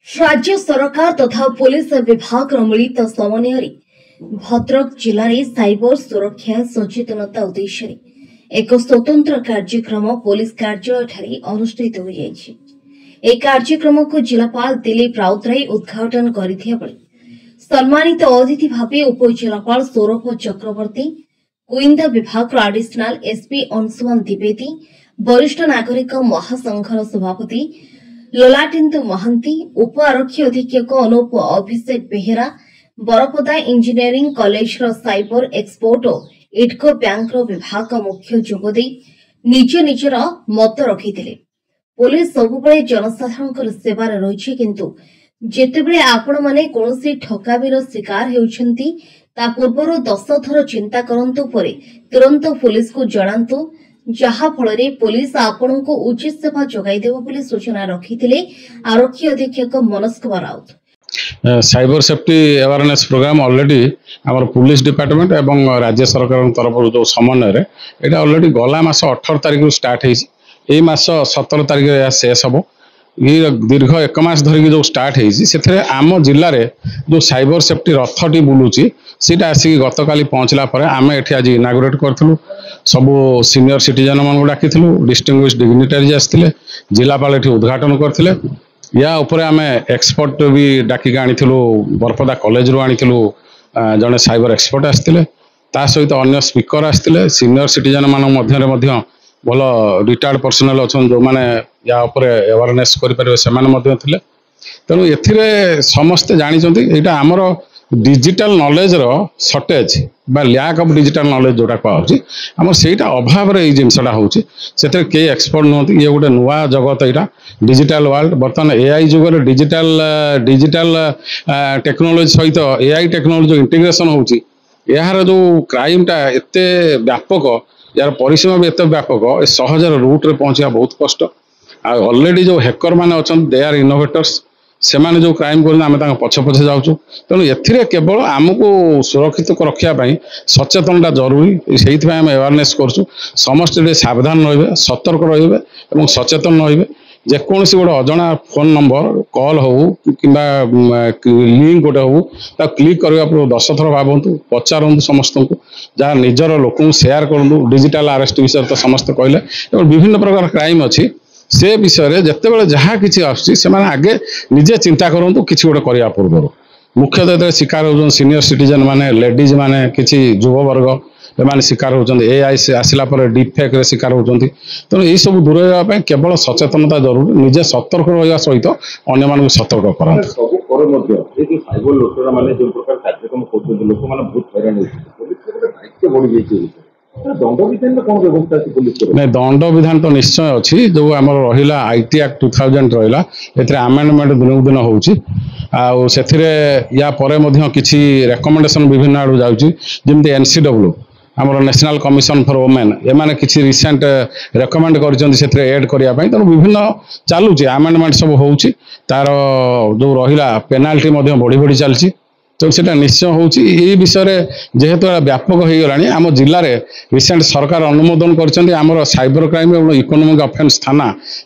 राज्य सरकार तथा पुलिस विभाग मिलित समन्वय भद्रक जिले में साइबर सुरक्षा सचेतनता उद्देश्य एक स्वतंत्र कार्यक्रम पुलिस कार्यालय अनुष्ठित हो जायछि। एक कार्यक्रम को जिलापाल दिलीप राउतराय उद्घाटन करथिया बेले सम्मानित अतिथि भावे उपजिलापाल सौरभ चक्रवर्ती, गोइंदा विभाग एडिशनल एसपी अंशुमान द्विवेदी, वरिष्ठ नागरिक महासंघर सभापति ललाटेन्दु महांती, उप आरक्षी अधीक्षक Anup Abhishek Behera, Baripada engineering college cyber expert और इडको बैंक विभाग मुख्य जोगदे निज निजर मत रखिथिले। पुलिस सबुबले जनसाधारण सेवार रही किंतु जेतेबेले आपण माने कोनोसी ठकामीर शिकार हेउछंती ता पूर्वरु 10 थर चिंता करंतु परे तुरंत पुलिस को जणांतु, जहा फଳରେ पुलिस आपणको उचित सेवा जोगाई देबो बोली सूचना रखिथिले आरक्षी अधीक्षक Manoj Kumar Raut. Cyber safety awareness program already आमर पुलिस डिपार्टमेंट एवं राज्य सरकार तरफ जो समन्वय एटा ऑलरेडी गला मास 18 तारिख स्टार्ट है, ए मास 17 तारिख शेष हम। ये दीर्घ 1 मास धरिक जो स्टार्ट है आम जिले में जो साइबर सेफ्टी रथटी बुलूची सीटा आसिक गतकाली पहुँचला आम एठी आज इनागुरेट करूँ। सबू सीनियर सिटीजन मान डाकी डिस्टिंग्विश डिग्निटरीज आसते, जिलापाल एठी उद्घाटन करते। या उपरे आम एक्सपर्ट भी डाकिक आनी बरपदा कॉलेज रू आनी जड़े साइबर एक्सपर्ट आसते, ता सहित अन्य स्पीकर आसते, सीनियर सिटीजन मान मध्य भल रिटायर्ड पर्सनल अच्छा जो मैंने या अवेयरनेस करें। तेणु ए समस्ते जानते यहाँ आमर डिजिटल नॉलेज रो शॉर्टेज बा लैक ऑफ डिजिटल नॉलेज जोटा कहूँ आम से अभाव जिनसा होची कई एक्सपर्ट नुहति। ये गोटे नुआ जगत यहाँ डिजिटल वर्ल्ड बर्तमान एआई जुगर डिजिटल टेक्नोलोजी सहित एआई टेक्नोलोजी इंटीग्रेशन होची। यार जो क्राइम टा एते व्यापक, यार परिसीमा भी एते व्यापक, सहज रूट रे पहुँचा बहुत कष्ट। ऑलरेडी जो हैकर माने अछन दे आर इनोवेटर्स, से माने जो क्राइम कर पछे पछे जाऊँ। तेणु ए केवल आमको सुरक्षित रखापी सचेतनता जरूरी, से आम अवेयरनेस करूँ। समस्ते सावधान रे, सतर्क रे, सचेतन रे। जेकोसी गोटे अजना फोन नंबर कॉल हो कि लिंक गोटे हो क्लिक करने पूर्व 10 थर भावतु, पचारतु समस्त को, जहाँ निजर लोक शेयर करूँ। डिजिटल अरेस्ट विषय तो समस्ते कहले, विभिन्न प्रकार क्राइम अच्छी से विषय जिते जहाँ किसी आगे निजे चिंता करूँ कि गोटे करने पूर्व। मुख्यतः शिकार हो सीनियर सिटीजन माने, लेडीज माने, किसी युववर्ग एमाने शिकार होती, एआई से आसला डीप फेक रे शिकार होती। तेणु यही सब दूर होगा केवल सचेतनता जरूरी, निजे सतर्क रहा सहित अन्य मानक सतर्क कराते। नहीं, दंड विधान तो निश्चय अच्छी। जो आम रहा आईटी एक्ट 2000 रहा ए आमेंडमेंट दिन दिन होची। या किसी रेकमेंडेशन विभिन्न आड़ जामती एनसीडब्ल्यू आमर नेशनल कमिशन फॉर वुमेन एमाने किसी रिसेंट रेकमेंड कर एड करने। तेणु विभिन्न चलुची आमेंडमेंट सब होची, तार जो रहा पेनाल्टी बढ़ी बढ़ी चलती। तो सेटा निश्चय होची। ये विषय जेहेतु व्यापक हो गलानी आम जिले में रिसेंट सरकार अनुमोदन करछन्ती आमर साइबर क्राइम और इकोनॉमिक ऑफेंस थाना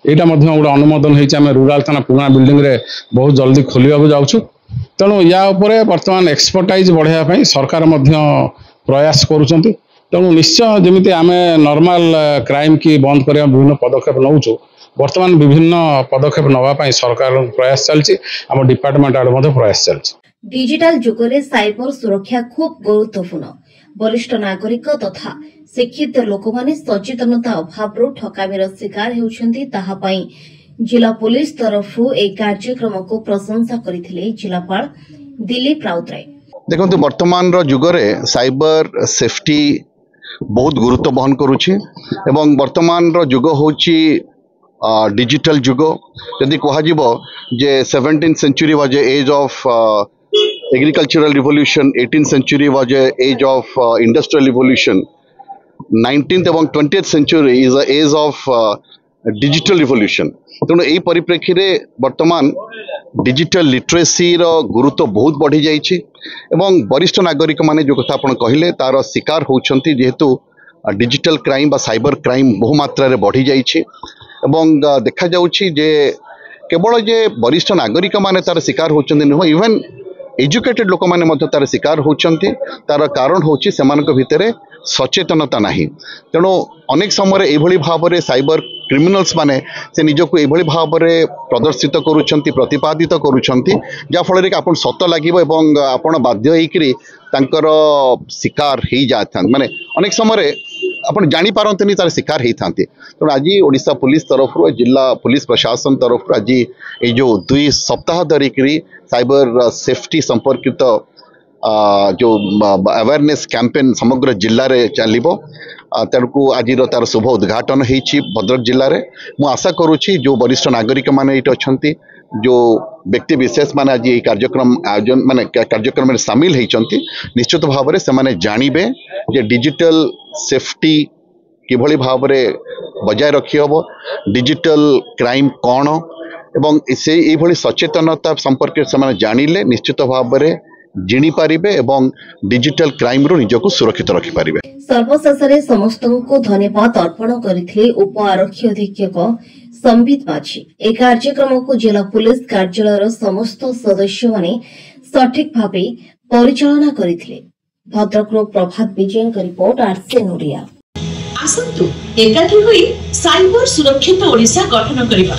यहाँ गोटे अनुमोदन होती। आम रूराल थाना पुराना बिल्डिंग रे बहुत जल्दी खोलिया जाऊँ। तेणु या उपरे वर्तमान एक्सपर्टाइज बढ़ाई सरकार प्रयास करुँच। तेणु निश्चय जमी आम नॉर्मल क्राइम की बंद करने विभिन्न पदक्षेप नौचु। वर्तमान विभिन्न पदक्षेप नापी सरकार प्रयास चलती, आम डिपार्टमेंट आड़ प्रयास चलती। डिजिटल जुगरे साइबर सुरक्षा खूब गुरुत्वपूर्ण। वरिष्ठ नागरिक तथा शिक्षित लोक माने सचेतनता अभाव ठकामीर शिकार होउछन्ती, ताहा पई जिला पुलिस तरफ एक कार्यक्रम को प्रशंसा करथिले जिलापाल दिलीप राउतराय। देखो वर्तमान जुगरे साइबर सेफ्टी बहुत गुरुत्व बहन करुछि एवं वर्तमान जुग होछि डिजिटल जुग। यदि कह जे 17th century was age of agricultural revolution, 18th century was a age of industrial revolution, 19th एवं 20th century is a age of digital revolution। तेणु यही परिप्रेक्षी रे वर्तमान डिजिटल लिटरेसी रो गुरुत्व बहुत बढ़ी जाइछि एवं वरिष्ठ नागरिक माने जो कथा आपण कहिले तार शिकार होउछन्ती, जेहेतु डिजिटल क्राइम बा साइबर क्राइम बहु मात्रा रे बढ़ी जाइछि एवं देखा जाउछि जे केवल जे वरिष्ठ नागरिक माने तार शिकार होचंदी नुह इवन एजुकेटेड लोक माने मध्य तार शिकार होचंती तार कारण होची सेमानक भितरे सचेतनता नहीं तेणु अनेक समय एभली भाव में साइबर क्रिमिनल्स माने से निजको एभली भाव में प्रदर्शित करुछंती प्रतिपादित करुछंती जाफल कि आपन सत लागिबो एवं आपन बाध्य होइकरी तांकर शिकार हो जाता माने अनेक समय आपन जानी पारंतनी तार शिकार होता तेणु आज ओडिशा पुलिस तरफ जिला पुलिस प्रशासन तरफ आज ये जो 2 सप्ताह धरिकी साइबर सेफ्टी संपर्कित जो अवेयरनेस कैंपेन समग्र जिले में चलो तेणु आज तार शुभ उद्घाटन होती भद्रक जिले में मु आशा करुच्ची जो वरिष्ठ नागरिक मैंने ये अच्छा जो व्यक्ति विशेष माने आज ये कार्यक्रम आयोजन माने कार्यक्रम में सामिल होती निश्चित भाव में से जानवे जे डिजिटल सेफ्टी किभली भाव में बजाय रखी हम डिजिटल क्राइम कौन एवं से ये सचेतनता संपर्क से जानिले निश्चित भाव में जिणी पारिबे एवं डिजिटल क्राइम रो निजको सुरक्षित रखि पारिबे। सर्वशेषरे समस्तों को धन्यवाद अर्पण करथिले उप आरक्षी अधीक्षक संबित माझी। ए कार्यक्रम को जिला पुलिस कार्यालय समस्त सदस्य माने सठिक भावे परिचालना करथिले। भद्रकरो प्रभात विजय का रिपोर्ट आरसीएन ओडिया। आसंतु एकाठी होई साइबर सुरक्षित ओडिशा गठन करिबा।